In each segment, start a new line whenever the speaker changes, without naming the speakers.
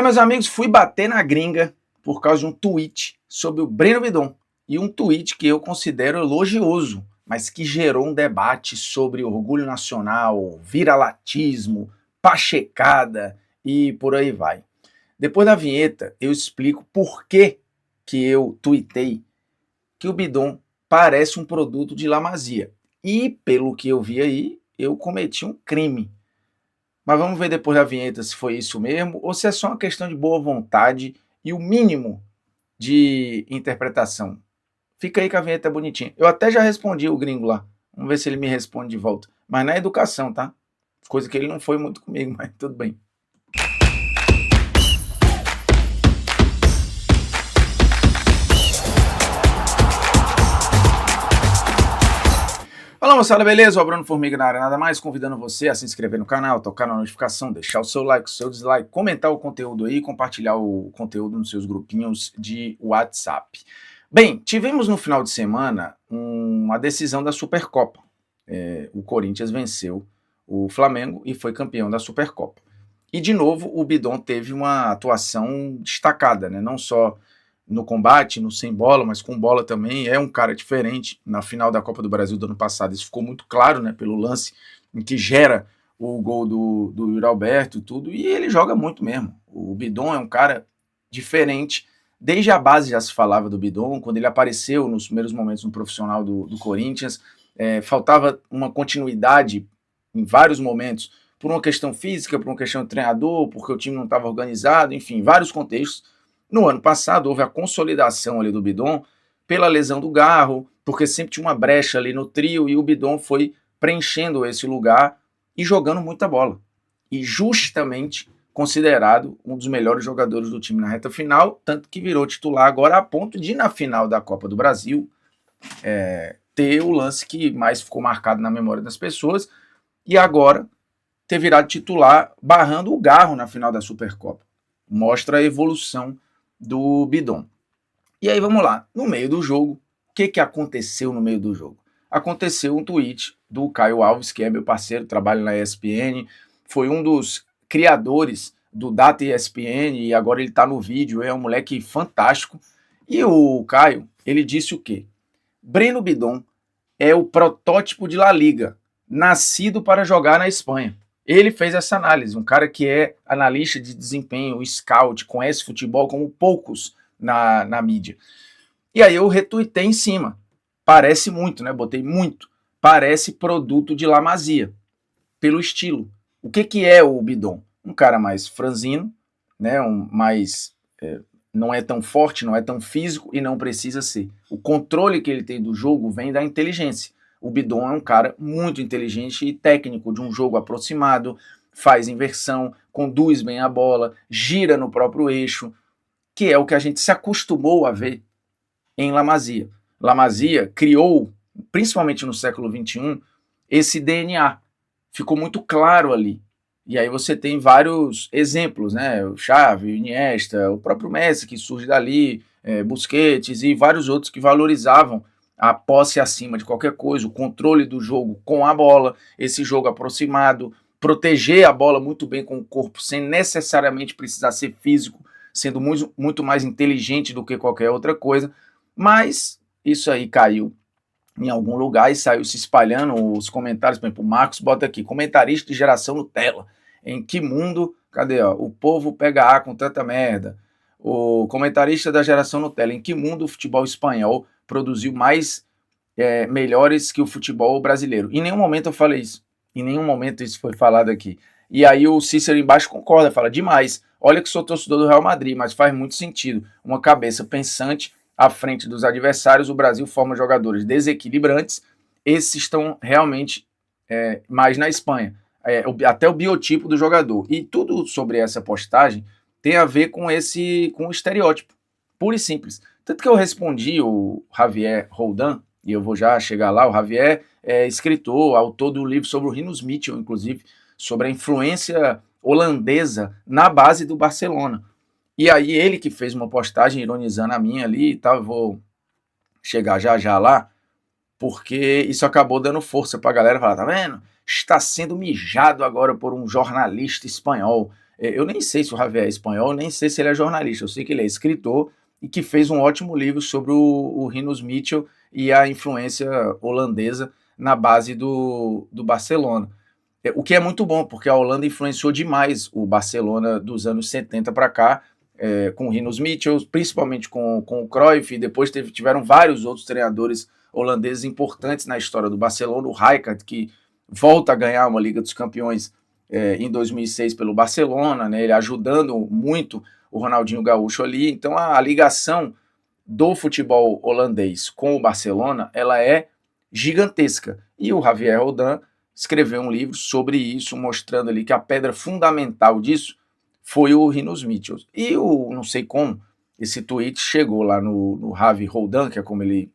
Meus amigos, fui bater na gringa por causa de um tweet sobre o Breno Bidon. E um tweet que eu considero elogioso, mas que gerou um debate sobre orgulho nacional, viralatismo, pachecada e por aí vai. Depois da vinheta, eu explico por que eu tuitei que o Bidon parece um produto de La Masia. E, pelo que eu vi aí, eu cometi um crime. Mas vamos ver depois da vinheta se foi isso mesmo ou se é só uma questão de boa vontade e o mínimo de interpretação. Fica aí que a vinheta é bonitinha. Eu até já respondi o gringo lá. Vamos ver se ele me responde de volta. Mas na educação, tá? Coisa que ele não foi muito comigo, mas tudo bem. Fala moçada, beleza? O Bruno Formiga na área, nada mais convidando você a se inscrever no canal, tocar na notificação, deixar o seu like, o seu dislike, comentar o conteúdo aí, compartilhar o conteúdo nos seus grupinhos de WhatsApp. Bem, tivemos no final de semana uma decisão da Supercopa. O Corinthians venceu o Flamengo e foi campeão da Supercopa. E de novo o Bidon teve uma atuação destacada, né? Não só no combate, no sem bola, mas com bola também, é um cara diferente. Na final da Copa do Brasil do ano passado, isso ficou muito claro, né, pelo lance em que gera o gol do Yuri Alberto e tudo, e ele joga muito mesmo. O Bidon é um cara diferente, desde a base já se falava do Bidon, quando ele apareceu nos primeiros momentos no profissional do Corinthians, faltava uma continuidade em vários momentos, por uma questão física, por uma questão de treinador, porque o time não estava organizado, enfim, vários contextos. No ano passado, houve a consolidação ali do Bidon pela lesão do Garro, porque sempre tinha uma brecha ali no trio e o Bidon foi preenchendo esse lugar e jogando muita bola. E justamente considerado um dos melhores jogadores do time na reta final, tanto que virou titular agora a ponto de, na final da Copa do Brasil, ter o lance que mais ficou marcado na memória das pessoas e agora ter virado titular barrando o Garro na final da Supercopa. Mostra a evolução do Bidon. E aí vamos lá, no meio do jogo, o que aconteceu no meio do jogo? Aconteceu um tweet do Caio Alves, que é meu parceiro, trabalha na ESPN, foi um dos criadores do Data ESPN e agora ele tá no vídeo, é um moleque fantástico. E o Caio, ele disse o quê? Breno Bidon é o protótipo de La Liga, nascido para jogar na Espanha. Ele fez essa análise, um cara que é analista de desempenho, scout, conhece futebol como poucos na mídia. E aí eu retuitei em cima. Parece muito, né? Botei muito. Parece produto de La Masia, pelo estilo. O que é o Bidon? Um cara mais franzino, né? Não é tão forte, não é tão físico e não precisa ser. O controle que ele tem do jogo vem da inteligência. O Bidon é um cara muito inteligente e técnico, de um jogo aproximado, faz inversão, conduz bem a bola, gira no próprio eixo, que é o que a gente se acostumou a ver em La Masia. La Masia criou, principalmente no século XXI, esse DNA. Ficou muito claro ali. E aí você tem vários exemplos, né? O Xavi, o Iniesta, o próprio Messi, que surge dali, Busquets e vários outros que valorizavam a posse acima de qualquer coisa, o controle do jogo com a bola, esse jogo aproximado, proteger a bola muito bem com o corpo, sem necessariamente precisar ser físico, sendo muito mais inteligente do que qualquer outra coisa, mas isso aí caiu em algum lugar e saiu se espalhando os comentários. Por exemplo, o Marcos bota aqui, comentarista de geração Nutella, em que mundo, cadê, ó, o povo pega A com tanta merda? O comentarista da geração Nutella, em que mundo o futebol espanhol produziu mais melhores que o futebol brasileiro? Em nenhum momento eu falei isso, em nenhum momento isso foi falado aqui. E aí o Cícero embaixo concorda, fala, demais, olha que sou torcedor do Real Madrid, mas faz muito sentido, uma cabeça pensante à frente dos adversários, o Brasil forma jogadores desequilibrantes, esses estão realmente mais na Espanha, até o biotipo do jogador, e tudo sobre essa postagem tem a ver com com o estereótipo, puro e simples. Tanto que eu respondi o Javier Roldan, e eu vou já chegar lá, o Javier é escritor, autor do livro sobre o Rinus Michel, inclusive, sobre a influência holandesa na base do Barcelona. E aí ele que fez uma postagem ironizando a minha ali e tal, eu vou chegar já lá, porque isso acabou dando força pra galera falar, tá vendo? Está sendo mijado agora por um jornalista espanhol. Eu nem sei se o Javier é espanhol, nem sei se ele é jornalista, eu sei que ele é escritor e que fez um ótimo livro sobre o Rinus Michel e a influência holandesa na base do Barcelona. O que é muito bom, porque a Holanda influenciou demais o Barcelona dos anos 70 para cá, com o Rinus Michel, principalmente com o Cruyff, e depois tiveram vários outros treinadores holandeses importantes na história do Barcelona, o Rijkaard, que volta a ganhar uma Liga dos Campeões em 2006 pelo Barcelona, né, ele ajudando muito o Ronaldinho Gaúcho ali. Então a ligação do futebol holandês com o Barcelona, ela é gigantesca. E o Javier Roldan escreveu um livro sobre isso, mostrando ali que a pedra fundamental disso foi o Rinus Michel. E o não sei como esse tweet chegou lá no Javi Roldan, que é como ele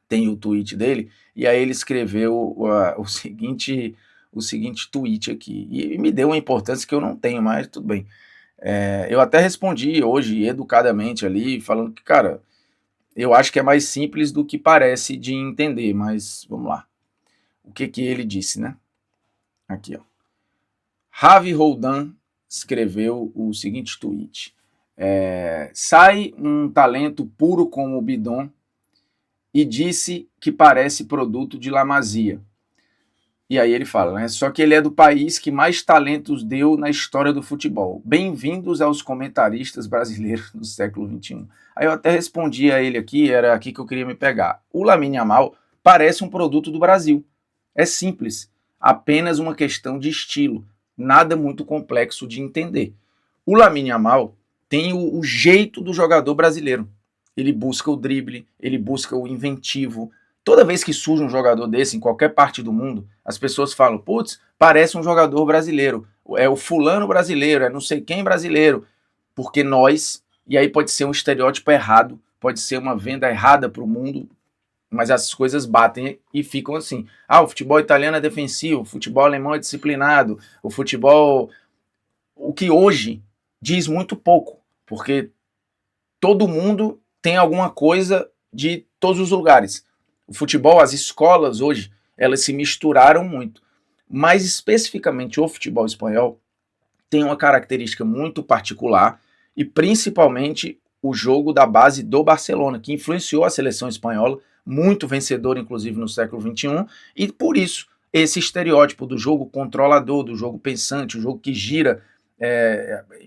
tem o tweet dele, e aí ele escreveu o seguinte tweet aqui, e me deu uma importância que eu não tenho, mas tudo bem. Eu até respondi hoje, educadamente ali, falando que, cara, eu acho que é mais simples do que parece de entender, mas vamos lá. O que ele disse, né? Aqui, ó. Javi Roldan escreveu o seguinte tweet. Sai um talento puro como o Bidon e disse que parece produto de La Masia. E aí ele fala, né? Só que ele é do país que mais talentos deu na história do futebol. Bem-vindos aos comentaristas brasileiros do século XXI. Aí eu até respondi a ele aqui, era aqui que eu queria me pegar. O Lamine Yamal parece um produto do Brasil. É simples, apenas uma questão de estilo, nada muito complexo de entender. O Lamine Yamal tem o jeito do jogador brasileiro. Ele busca o drible, ele busca o inventivo. Toda vez que surge um jogador desse em qualquer parte do mundo, as pessoas falam, putz, parece um jogador brasileiro, é o fulano brasileiro, é não sei quem brasileiro, porque nós, e aí pode ser um estereótipo errado, pode ser uma venda errada para o mundo, mas as coisas batem e ficam assim. O futebol italiano é defensivo, o futebol alemão é disciplinado, o futebol... O que hoje diz muito pouco, porque todo mundo tem alguma coisa de todos os lugares. O futebol, as escolas hoje, elas se misturaram muito. Mas especificamente o futebol espanhol tem uma característica muito particular e principalmente o jogo da base do Barcelona, que influenciou a seleção espanhola, muito vencedor inclusive no século XXI, e por isso esse estereótipo do jogo controlador, do jogo pensante, o jogo que gira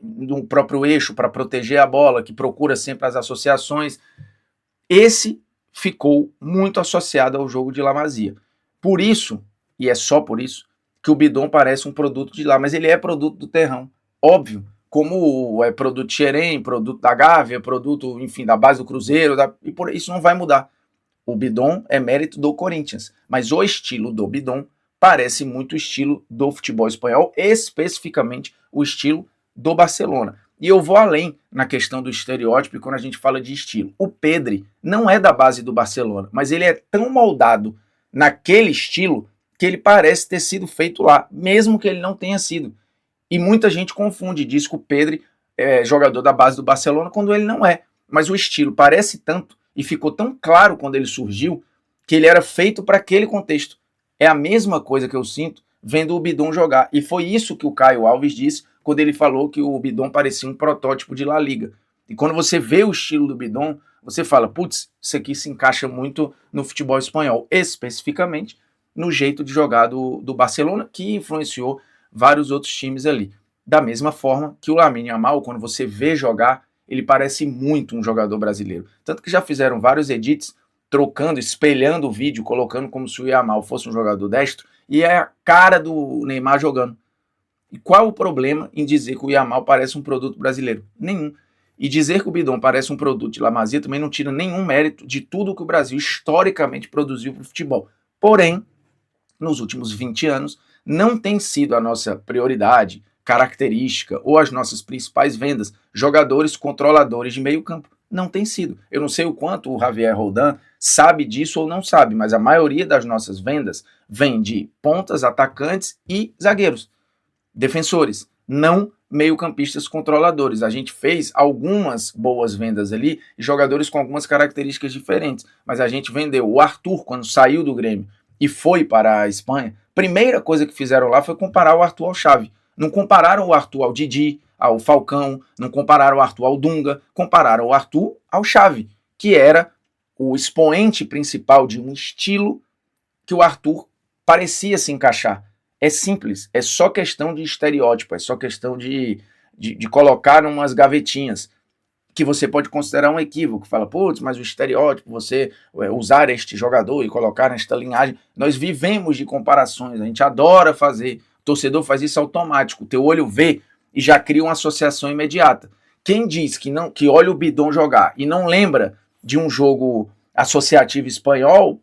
no próprio eixo para proteger a bola, que procura sempre as associações, esse ficou muito associado ao jogo de La Masia. Por isso, e é só por isso, que o Bidon parece um produto de lá, mas ele é produto do terrão, óbvio, como é produto de Xerém, produto da Gávea, produto, enfim, da base do Cruzeiro, e por isso não vai mudar. O Bidon é mérito do Corinthians, mas o estilo do Bidon parece muito o estilo do futebol espanhol, especificamente o estilo do Barcelona. E eu vou além na questão do estereótipo quando a gente fala de estilo. O Pedri não é da base do Barcelona, mas ele é tão moldado naquele estilo que ele parece ter sido feito lá, mesmo que ele não tenha sido. E muita gente confunde, diz que o Pedri é jogador da base do Barcelona quando ele não é. Mas o estilo parece tanto e ficou tão claro quando ele surgiu que ele era feito para aquele contexto. É a mesma coisa que eu sinto vendo o Bidon jogar. E foi isso que o Caio Alves disse quando ele falou que o Bidon parecia um protótipo de La Liga. E quando você vê o estilo do Bidon, você fala, putz, isso aqui se encaixa muito no futebol espanhol, especificamente no jeito de jogar do Barcelona, que influenciou vários outros times ali. Da mesma forma que o Lamine Yamal, quando você vê jogar, ele parece muito um jogador brasileiro. Tanto que já fizeram vários edits trocando, espelhando o vídeo, colocando como se o Yamal fosse um jogador destro, e é a cara do Neymar jogando. E qual o problema em dizer que o Yamal parece um produto brasileiro? Nenhum. E dizer que o Bidon parece um produto de La Masia também não tira nenhum mérito de tudo que o Brasil historicamente produziu para o futebol. Porém, nos últimos 20 anos, não tem sido a nossa prioridade, característica ou as nossas principais vendas, jogadores controladores de meio campo. Não tem sido. Eu não sei o quanto o Javier Roldan sabe disso ou não sabe, mas a maioria das nossas vendas vem de pontas, atacantes e zagueiros, defensores, não meio-campistas controladores. A gente fez algumas boas vendas ali, jogadores com algumas características diferentes, mas a gente vendeu o Arthur quando saiu do Grêmio e foi para a Espanha. Primeira coisa que fizeram lá foi comparar o Arthur ao Xavi. Não compararam o Arthur ao Didi, ao Falcão, não compararam o Arthur ao Dunga, compararam o Arthur ao Xavi, que era o expoente principal de um estilo que o Arthur parecia se encaixar. É simples, é só questão de estereótipo, é só questão de colocar umas gavetinhas que você pode considerar um equívoco. Fala, putz, mas o estereótipo, você usar este jogador e colocar nesta linhagem. Nós vivemos de comparações, a gente adora fazer. O torcedor faz isso automático. O teu olho vê e já cria uma associação imediata. Quem diz que olha o Bidon jogar e não lembra de um jogo associativo espanhol,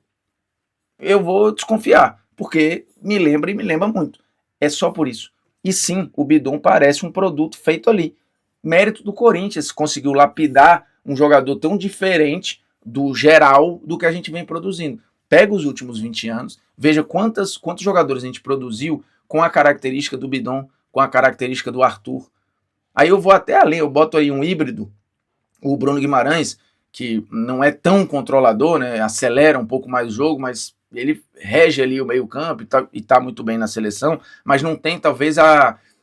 eu vou desconfiar, porque me lembra e me lembra muito. É só por isso. E sim, o Bidon parece um produto feito ali. Mérito do Corinthians, conseguiu lapidar um jogador tão diferente do geral do que a gente vem produzindo. Pega os últimos 20 anos, veja quantos jogadores a gente produziu com a característica do Bidon, com a característica do Arthur. Aí eu vou até além, eu boto aí um híbrido, o Bruno Guimarães, que não é tão controlador, né, acelera um pouco mais o jogo, mas ele rege ali o meio-campo e tá muito bem na seleção, mas não tem talvez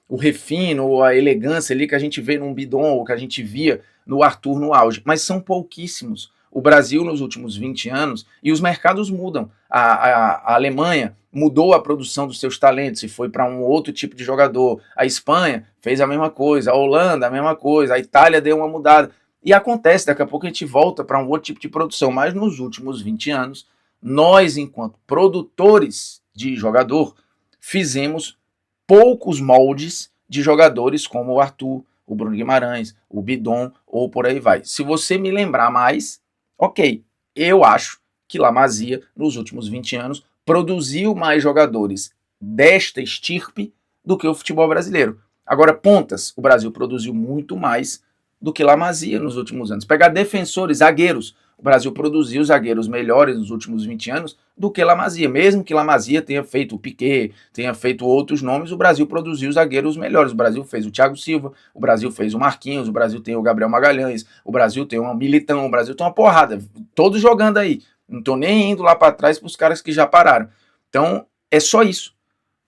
o refino ou a elegância ali que a gente vê num Bidon ou que a gente via no Arthur no auge. Mas são pouquíssimos. O Brasil nos últimos 20 anos, e os mercados mudam. A Alemanha mudou a produção dos seus talentos e foi para um outro tipo de jogador. A Espanha fez a mesma coisa, a Holanda a mesma coisa, a Itália deu uma mudada. E acontece, daqui a pouco a gente volta para um outro tipo de produção. Mas nos últimos 20 anos, nós, enquanto produtores de jogador, fizemos poucos moldes de jogadores como o Arthur, o Bruno Guimarães, o Bidon ou por aí vai. Se você me lembrar mais, ok, eu acho que La Masia, nos últimos 20 anos, produziu mais jogadores desta estirpe do que o futebol brasileiro. Agora, pontas, o Brasil produziu muito mais do que La Masia nos últimos anos. Pegar defensores, zagueiros, o Brasil produziu zagueiros melhores nos últimos 20 anos do que La Masia. Mesmo que La Masia tenha feito o Piquet, tenha feito outros nomes, o Brasil produziu zagueiros melhores. O Brasil fez o Thiago Silva, o Brasil fez o Marquinhos, o Brasil tem o Gabriel Magalhães, o Brasil tem o Militão, o Brasil tem uma porrada, todos jogando aí. Não estou nem indo lá para trás para os caras que já pararam. Então, é só isso.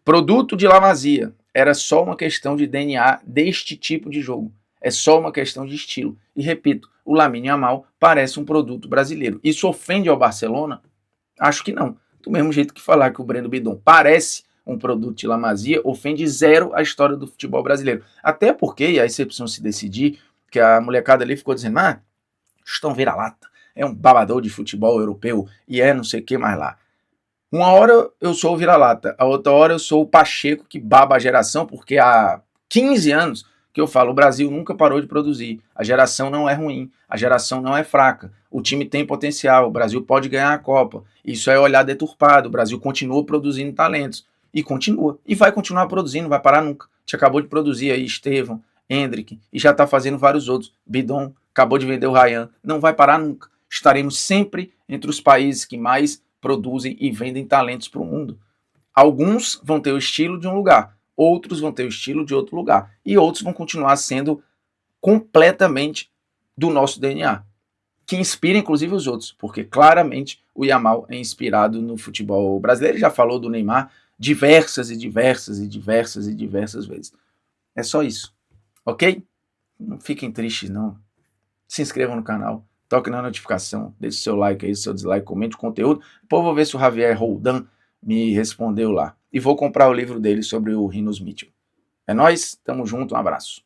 Produto de La Masia era só uma questão de DNA deste tipo de jogo. É só uma questão de estilo. E repito, o Lamine Yamal parece um produto brasileiro. Isso ofende ao Barcelona? Acho que não. Do mesmo jeito que falar que o Breno Bidon parece um produto de La Masia, ofende zero a história do futebol brasileiro. Até porque, e aí você precisa se decidir, que a molecada ali ficou dizendo, estão vira-lata, é um babador de futebol europeu e é não sei o que mais lá. Uma hora eu sou o vira-lata, a outra hora eu sou o Pacheco que baba a geração, porque há 15 anos que eu falo, o Brasil nunca parou de produzir, a geração não é ruim, a geração não é fraca, o time tem potencial, o Brasil pode ganhar a Copa, isso é olhar deturpado, o Brasil continua produzindo talentos, e continua, e vai continuar produzindo, não vai parar nunca. A gente acabou de produzir aí Estevão, Hendrick, e já está fazendo vários outros, Bidon, acabou de vender o Ryan, não vai parar nunca, estaremos sempre entre os países que mais produzem e vendem talentos para o mundo. Alguns vão ter o estilo de um lugar, outros vão ter o estilo de outro lugar, e outros vão continuar sendo completamente do nosso DNA, que inspira inclusive os outros, porque claramente o Yamal é inspirado no futebol brasileiro. Ele já falou do Neymar diversas e diversas e diversas e diversas vezes. É só isso, ok? Não fiquem tristes não, se inscrevam no canal, toque na notificação, deixe seu like aí, seu dislike, comente o conteúdo. Depois eu vou ver se o Javier Roldan me respondeu lá. E vou comprar o livro dele sobre o Rinus Mitchell. É nóis, tamo junto, um abraço.